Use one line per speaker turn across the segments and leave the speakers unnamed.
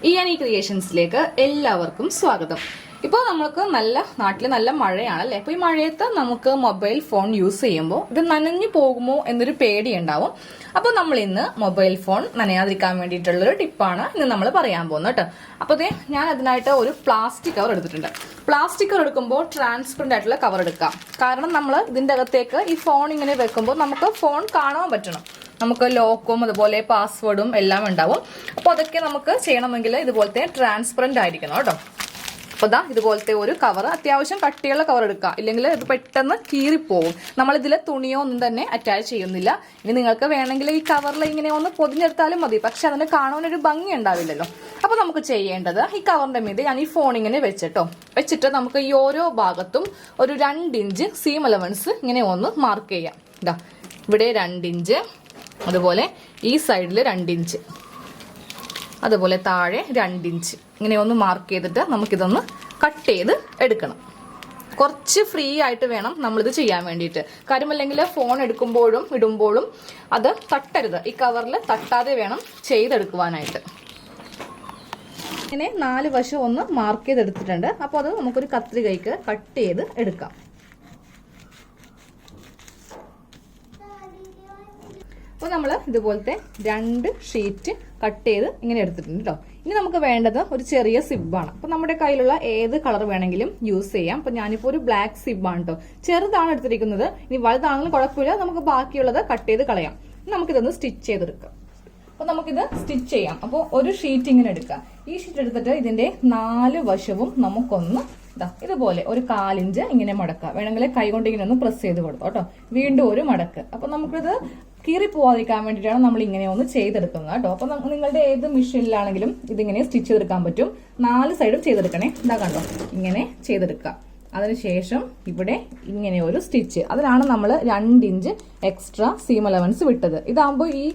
ഇയാനി ക്രിയേഷൻസിലേക്ക് എല്ലാവർക്കും സ്വാഗതം. ഇപ്പോൾ നമുക്ക് നാട്ടിൽ നല്ല മഴയാണല്ലേ. അപ്പോൾ ഈ മഴയത്ത് നമുക്ക് മൊബൈൽ ഫോൺ യൂസ് ചെയ്യുമ്പോൾ ഇത് നനഞ്ഞു പോകുമോ എന്നൊരു പേടി ഉണ്ടാവും. അപ്പോൾ നമ്മൾ ഇന്ന് മൊബൈൽ ഫോൺ നനയാതിരിക്കാൻ വേണ്ടിയിട്ടുള്ളൊരു ടിപ്പാണ് ഇന്ന് നമ്മൾ പറയാൻ പോകുന്നത് കേട്ടോ. അപ്പോൾ ഞാൻ അതിനായിട്ട് ഒരു പ്ലാസ്റ്റിക് കവർ എടുത്തിട്ടുണ്ട്. പ്ലാസ്റ്റിക് കവർ എടുക്കുമ്പോൾ ട്രാൻസ്പെറന്റ് ആയിട്ടുള്ള കവർ എടുക്കാം. കാരണം നമ്മൾ ഇതിന്റെ അകത്തേക്ക് ഈ ഫോൺ ഇങ്ങനെ വെക്കുമ്പോൾ നമുക്ക് ഫോൺ കാണാൻ പറ്റണം. നമുക്ക് ലോക്കും അതുപോലെ പാസ്വേഡും എല്ലാം ഉണ്ടാവും. അപ്പോൾ അതൊക്കെ നമുക്ക് ചെയ്യണമെങ്കിൽ ഇതുപോലത്തെ ട്രാൻസ്പെറന്റ് ആയിരിക്കണം കേട്ടോ. അപ്പോൾ ഇതുപോലത്തെ ഒരു കവർ, അത്യാവശ്യം കട്ടിയുള്ള കവർ എടുക്കുക, ഇല്ലെങ്കിൽ ഇത് പെട്ടെന്ന് കീറിപ്പോവും. നമ്മളിതിൽ തുണിയോ ഒന്നും തന്നെ അറ്റാച്ച് ചെയ്യുന്നില്ല. ഇനി നിങ്ങൾക്ക് വേണമെങ്കിൽ ഈ കവറിൽ ഇങ്ങനെ ഒന്ന് പൊതിഞ്ഞെടുത്താലും മതി, പക്ഷെ അതിന് കാണാനൊരു ഭംഗി ഉണ്ടാവില്ലല്ലോ. അപ്പോൾ നമുക്ക് ചെയ്യേണ്ടത് ഈ കവറിന്റെ മീതെ ഞാൻ ഈ ഫോൺ ഇങ്ങനെ വെച്ചിട്ട് നമുക്ക് ഈ ഓരോ ഭാഗത്തും ഒരു 2 ഇഞ്ച് സീം അലവൻസ് ഇങ്ങനെ ഒന്ന് മാർക്ക് ചെയ്യാം. ഇവിടെ 2 ഇഞ്ച്, അതുപോലെ ഈ സൈഡിൽ 2 ഇഞ്ച്, അതുപോലെ താഴെ 2 ഇഞ്ച് ഇങ്ങനെ ഒന്ന് മാർക്ക് ചെയ്തിട്ട് നമുക്കിതൊന്ന് കട്ട് ചെയ്ത് എടുക്കണം. കുറച്ച് ഫ്രീ ആയിട്ട് വേണം നമ്മളിത് ചെയ്യാൻ വേണ്ടിയിട്ട്. കാര്യമല്ലെങ്കിൽ ഫോൺ എടുക്കുമ്പോഴും ഇടുമ്പോഴും അത് തട്ടരുത്, ഈ കവറിൽ തട്ടാതെ വേണം ചെയ്തെടുക്കുവാനായിട്ട്. ഇങ്ങനെ 4 വശം ഒന്ന് മാർക്ക് ചെയ്തെടുത്തിട്ടുണ്ട്. അപ്പോൾ അത് നമുക്കൊരു കത്രികയ്ക്ക് കട്ട് ചെയ്ത് എടുക്കാം. അപ്പോൾ നമ്മൾ ഇതുപോലത്തെ 2 ഷീറ്റ് കട്ട് ചെയ്ത് ഇങ്ങനെ എടുത്തിട്ടുണ്ട് കേട്ടോ. ഇനി നമുക്ക് വേണ്ടത് ഒരു ചെറിയ സിബാണ്. അപ്പോൾ നമ്മുടെ കയ്യിലുള്ള ഏത് കളർ വേണമെങ്കിലും യൂസ് ചെയ്യാം. അപ്പോൾ ഞാനിപ്പോൾ ഒരു ബ്ലാക്ക് സിബാണ് കേട്ടോ. ചെറുതാണ് എടുത്തിരിക്കുന്നത്. ഇനി വലുതാണെങ്കിലും കുഴപ്പമില്ല, നമുക്ക് ബാക്കിയുള്ളത് കട്ട് ചെയ്ത് കളയാം. നമുക്കിതൊന്ന് സ്റ്റിച്ച് ചെയ്തെടുക്കാം. അപ്പോൾ നമുക്കിത് സ്റ്റിച്ച് ചെയ്യാം. അപ്പോൾ ഒരു ഷീറ്റ് ഇങ്ങനെ എടുക്കാം. ഈ ഷീറ്റ് എടുത്തിട്ട് ഇതിന്റെ 4 വശവും നമുക്കൊന്ന് ഇതുപോലെ ഒരു 1/4 ഇഞ്ച് ഇങ്ങനെ മടക്കുക. വേണമെങ്കിൽ കൈ കൊണ്ട് ഇങ്ങനെ ഒന്ന് പ്രസ് ചെയ്ത് കൊടുത്തോ കേട്ടോ. വീണ്ടും ഒരു മടക്ക്. അപ്പൊ നമുക്കിത് കീറി പോവാതിരിക്കാൻ വേണ്ടിയിട്ടാണ് നമ്മൾ ഇങ്ങനെ ഒന്ന് ചെയ്തെടുക്കുന്നത് കേട്ടോ. അപ്പൊ നിങ്ങളുടെ ഏത് മെഷീനിലാണെങ്കിലും ഇതിങ്ങനെ സ്റ്റിച്ച് ചെയ്തെടുക്കാൻ പറ്റും. 4 സൈഡും ചെയ്തെടുക്കണേ. കണ്ടോ, ഇങ്ങനെ ചെയ്തെടുക്കുക. അതിനുശേഷം ഇവിടെ ഇങ്ങനെ ഒരു സ്റ്റിച്ച്, അതിനാണ് നമ്മൾ 2 ഇഞ്ച് എക്സ്ട്രാ സീം അലവൻസ് വിട്ടത്. ഇതാകുമ്പോൾ ഈ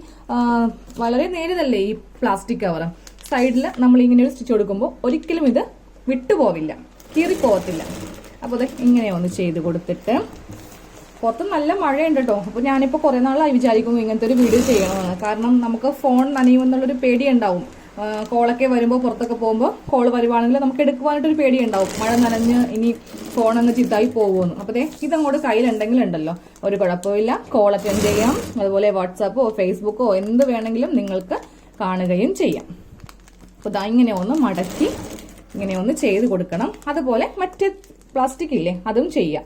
വളരെ നേരിയതല്ലേ ഈ പ്ലാസ്റ്റിക് കവർ, സൈഡിൽ നമ്മൾ ഇങ്ങനെ ഒരു സ്റ്റിച്ച് കൊടുക്കുമ്പോൾ ഒരിക്കലും ഇത് വിട്ടുപോവില്ല, കീറിപ്പോവത്തില്ല. അപ്പോൾ ഇങ്ങനെ ഒന്ന് ചെയ്ത് കൊടുത്തിട്ട്, പുറത്ത് നല്ല മഴയുണ്ട് കേട്ടോ. അപ്പോൾ ഞാനിപ്പോൾ കുറേ നാളായി വിചാരിക്കുന്നു ഇങ്ങനത്തെ ഒരു വീഡിയോ ചെയ്യണമെന്ന്. കാരണം നമുക്ക് ഫോൺ നനയുമെന്നുള്ളൊരു പേടി ഉണ്ടാവും. കോളൊക്കെ വരുമ്പോൾ, പുറത്തൊക്കെ പോകുമ്പോൾ കോൾ വരുവാണെങ്കിൽ നമുക്ക് എടുക്കുവാനായിട്ടൊരു പേടി ഉണ്ടാവും. മഴ നനഞ്ഞ് ഇനി ഫോൺ അങ്ങ് ചിത്തായി പോകുമെന്ന്. അപ്പോൾ ഇതങ്ങോട്ട് കയ്യിലുണ്ടെങ്കിൽ ഉണ്ടല്ലോ ഒരു കുഴപ്പമില്ല, കോൾ അറ്റൻഡ് ചെയ്യാം. അതുപോലെ വാട്സാപ്പോ ഫേസ്ബുക്കോ എന്ത് വേണമെങ്കിലും നിങ്ങൾക്ക് കാണുകയും ചെയ്യാം. അപ്പോൾ ഇങ്ങനെ ഒന്ന് മടക്കി ഇങ്ങനെ ഒന്ന് ചെയ്ത് കൊടുക്കണം. അതുപോലെ മറ്റേ പ്ലാസ്റ്റിക് ഇല്ലേ, അതും ചെയ്യാം.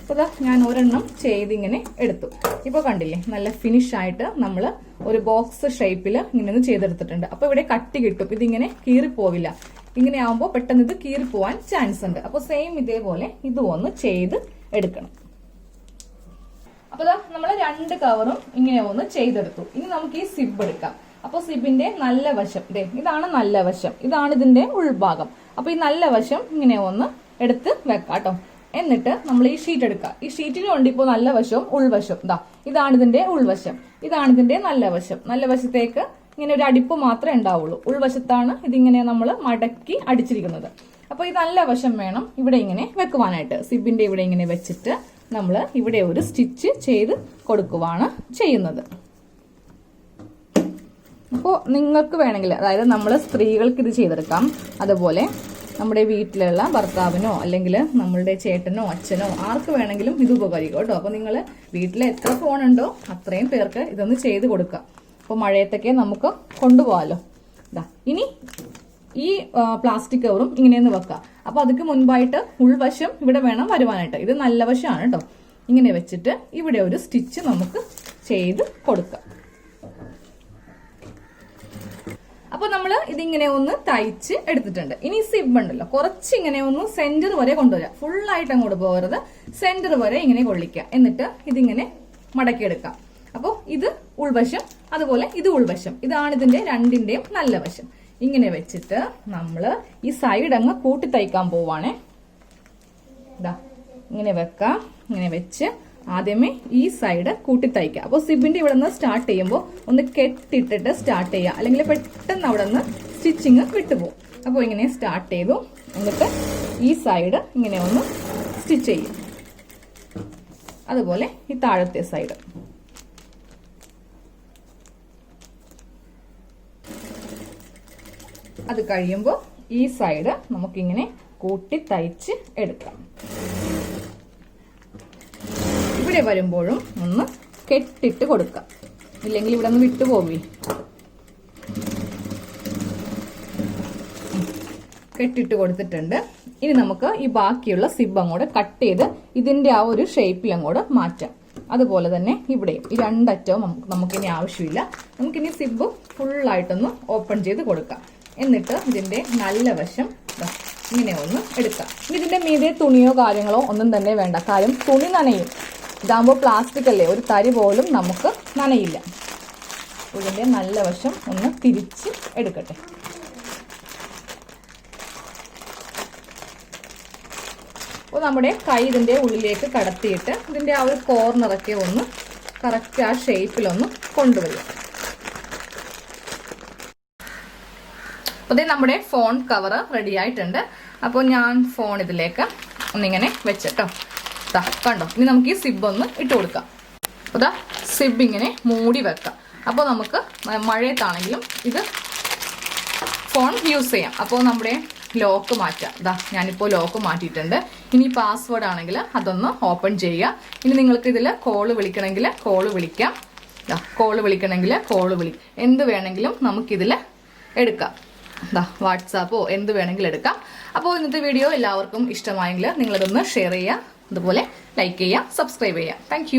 അപ്പോൾ ഞാൻ ഒരെണ്ണം ചെയ്ത് ഇങ്ങനെ എടുത്തു. ഇപ്പോൾ കണ്ടില്ലേ, നല്ല ഫിനിഷ് ആയിട്ട് നമ്മൾ ഒരു ബോക്സ് ഷേപ്പിൽ ഇങ്ങനെ ഒന്ന് ചെയ്തെടുത്തിട്ടുണ്ട്. അപ്പോൾ ഇവിടെ കട്ടി കിട്ടും, ഇതിങ്ങനെ കീറിപ്പോവില്ല. ഇങ്ങനെ ആവുമ്പോൾ പെട്ടെന്ന് ഇത് കീറിപ്പോവാൻ ചാൻസ് ഉണ്ട്. അപ്പോൾ സെയിം ഇതേപോലെ ഇതും ഒന്ന് ചെയ്ത് എടുക്കണം. അപ്പോൾ നമ്മൾ 2 കവറും ഇങ്ങനെ ഒന്ന് ചെയ്തെടുത്തു. ഇനി നമുക്ക് ഈ സിബ് എടുക്കാം. അപ്പോൾ സിബിന്റെ നല്ല വശം ഇതാണ് നല്ല വശം, ഇതാണ് ഇതിന്റെ ഉൾഭാഗം. അപ്പോൾ ഈ നല്ല വശം ഇങ്ങനെ ഒന്ന് എടുത്ത് വെക്കാം കേട്ടോ. എന്നിട്ട് നമ്മൾ ഈ ഷീറ്റ് എടുക്കുക. ഈ ഷീറ്റിനുണ്ട് ഇപ്പോൾ നല്ല വശവും ഉൾവശവും. ഇതാണ് ഇതിന്റെ ഉൾവശം, ഇതാണ് ഇതിന്റെ നല്ല വശം. നല്ല വശത്തേക്ക് ഇങ്ങനെ ഒരു അടിപ്പ് മാത്രമേ ഉണ്ടാവുള്ളൂ. ഉൾവശത്താണ് ഇതിങ്ങനെ നമ്മൾ മടക്കി അടിച്ചിരിക്കുന്നത്. അപ്പോൾ ഈ നല്ല വശം വേണം ഇവിടെ ഇങ്ങനെ വെക്കുവാനായിട്ട്. സിബിന്റെ ഇവിടെ ഇങ്ങനെ വെച്ചിട്ട് നമ്മൾ ഇവിടെ ഒരു സ്റ്റിച്ച് ചെയ്ത് കൊടുക്കുവാണ് ചെയ്യുന്നത്. അപ്പോൾ നിങ്ങൾക്ക് വേണമെങ്കിൽ, അതായത് നമ്മൾ സ്ത്രീകൾക്ക് ഇത് ചെയ്തെടുക്കാം. അതുപോലെ നമ്മുടെ വീട്ടിലുള്ള ഭർത്താവിനോ അല്ലെങ്കിൽ നമ്മളുടെ ചേട്ടനോ അച്ഛനോ ആർക്ക് വേണമെങ്കിലും ഇത് ഉപകരിക്കും കേട്ടോ. അപ്പോൾ നിങ്ങൾ വീട്ടിൽ എത്ര ഫോൺ ഉണ്ടോ അത്രയും പേർക്ക് ഇതൊന്ന് ചെയ്ത് കൊടുക്കുക. അപ്പോൾ മഴയത്തൊക്കെ നമുക്ക് കൊണ്ടുപോകാമല്ലോ. ഇനി ഈ പ്ലാസ്റ്റിക് കവറും ഇങ്ങനെയൊന്ന് വെക്കാം. അപ്പോൾ അതിക്ക് മുൻപായിട്ട് ഉൾവശം ഇവിടെ വേണം വരുവാനായിട്ട്. ഇത് നല്ല വശമാണ് കേട്ടോ. ഇങ്ങനെ വെച്ചിട്ട് ഇവിടെ ഒരു സ്റ്റിച്ച് നമുക്ക് ചെയ്ത് കൊടുക്കാം. അപ്പൊ നമ്മൾ ഇതിങ്ങനെ ഒന്ന് തയ്ച്ച് എടുത്തിട്ടുണ്ട്. ഇനി സിബ് ഉണ്ടല്ലോ, കുറച്ച് ഇങ്ങനെ ഒന്ന് സെന്റർ വരെ കൊണ്ടുവരാം. ഫുള്ളായിട്ട് അങ്ങോട്ട് പോകരുത്, സെന്റർ വരെ ഇങ്ങനെ കൊള്ളിക്കുക. എന്നിട്ട് ഇതിങ്ങനെ മടക്കിയെടുക്കാം. അപ്പോൾ ഇത് ഉൾവശം, അതുപോലെ ഇത് ഉൾവശം. ഇതാണ് ഇതിന്റെ 2ന്റെയും നല്ല വശം. ഇങ്ങനെ വെച്ചിട്ട് നമ്മൾ ഈ സൈഡ് അങ്ങ് കൂട്ടി തയ്ക്കാൻ പോവാണേ. ഇങ്ങനെ വെക്കാം. ഇങ്ങനെ വെച്ച് ആദ്യമേ ഈ സൈഡ് കൂട്ടി തയ്ക്കുക. അപ്പോൾ സിബിന്റെ ഇവിടെ നിന്ന് സ്റ്റാർട്ട് ചെയ്യുമ്പോൾ ഒന്ന് കെട്ടിട്ടിട്ട് സ്റ്റാർട്ട് ചെയ്യുക, അല്ലെങ്കിൽ പെട്ടെന്ന് അവിടെ നിന്ന് സ്റ്റിച്ചിങ് വിട്ടുപോകും. അപ്പോൾ ഇങ്ങനെ സ്റ്റാർട്ട് ചെയ്തു. എന്നിട്ട് ഈ സൈഡ് ഇങ്ങനെ ഒന്ന് സ്റ്റിച്ച് ചെയ്യും. അതുപോലെ ഈ താഴത്തെ സൈഡ് അത് കഴിയുമ്പോൾ ഈ സൈഡ് നമുക്കിങ്ങനെ കൂട്ടി തയ്ച്ച് എടുക്കാം. ഇവിടെ വരുമ്പോഴും ഒന്ന് കെട്ടിട്ട് കൊടുക്കാം, ഇല്ലെങ്കിൽ ഇവിടെ ഒന്ന് വിട്ടുപോവേ. കെട്ടിട്ട് കൊടുത്തിട്ടുണ്ട്. ഇനി നമുക്ക് ഈ ബാക്കിയുള്ള സിബ് അങ്ങോട്ട് കട്ട് ചെയ്ത് ഇതിന്റെ ആ ഒരു ഷേപ്പിൽ അങ്ങോട്ട് മാറ്റാം. അതുപോലെ തന്നെ ഇവിടെയും ഈ രണ്ടറ്റവും നമുക്കിനി ആവശ്യമില്ല. നമുക്കിനി സിബ് ഫുള്ളായിട്ടൊന്ന് ഓപ്പൺ ചെയ്ത് കൊടുക്കാം. എന്നിട്ട് ഇതിന്റെ നല്ല വശം ഇങ്ങനെ ഒന്ന് എടുക്കാം. ഇനി ഇതിന്റെ മീതെ തുണിയോ കാര്യങ്ങളോ ഒന്നും തന്നെ വേണ്ട, കാര്യം തുണി നനയും. ഇതാകുമ്പോൾ പ്ലാസ്റ്റിക് അല്ലേ, ഒരു തരി പോലും നമുക്ക് നനയില്ല. ഇതിന്റെ നല്ല വശം ഒന്ന് തിരിച്ച് എടുക്കട്ടെ. അപ്പോൾ നമ്മുടെ കൈ ഇതിന്റെ ഉള്ളിലേക്ക് കടത്തിയിട്ട് ഇതിന്റെ ആ ഒരു കോർണറൊക്കെ ഒന്ന് കറക്റ്റ് ആ ഷേപ്പിലൊന്ന് കൊണ്ടുവരിക. അപ്പോൾ നമ്മുടെ ഫോൺ കവർ റെഡി ആയിട്ടുണ്ട്. അപ്പോൾ ഞാൻ ഫോൺ ഇതിലേക്ക് ഒന്നിങ്ങനെ വെച്ചിട്ടോ, കണ്ടോ. ഇനി നമുക്ക് ഈ സിബ് ഒന്ന് ഇട്ട് കൊടുക്കാം. അപ്പോൾ സിബ് ഇങ്ങനെ മൂടി വെക്കാം. അപ്പോൾ നമുക്ക് മഴയത്താണെങ്കിലും ഇത് ഫോൺ യൂസ് ചെയ്യാം. അപ്പോൾ നമ്മുടെ ലോക്ക് മാറ്റാം. ഞാനിപ്പോൾ ലോക്ക് മാറ്റിയിട്ടുണ്ട്. ഇനി പാസ്വേഡ് ആണെങ്കിൽ അതൊന്ന് ഓപ്പൺ ചെയ്യുക. ഇനി നിങ്ങൾക്ക് ഇതിൽ കോള് വിളിക്കണമെങ്കിൽ കോള് വിളിക്കാം. കോള് വിളിക്കണമെങ്കിൽ കോള് എന്ത് വേണമെങ്കിലും നമുക്കിതിൽ എടുക്കാം. വാട്സാപ്പോ എന്ത് വേണമെങ്കിലും എടുക്കാം. അപ്പോൾ ഇന്നത്തെ വീഡിയോ എല്ലാവർക്കും ഇഷ്ടമായെങ്കിൽ നിങ്ങളിതൊന്ന് ഷെയർ ചെയ്യുക, അതുപോലെ ലൈക്ക് ചെയ്യുക, സബ്സ്ക്രൈബ് ചെയ്യുക. താങ്ക്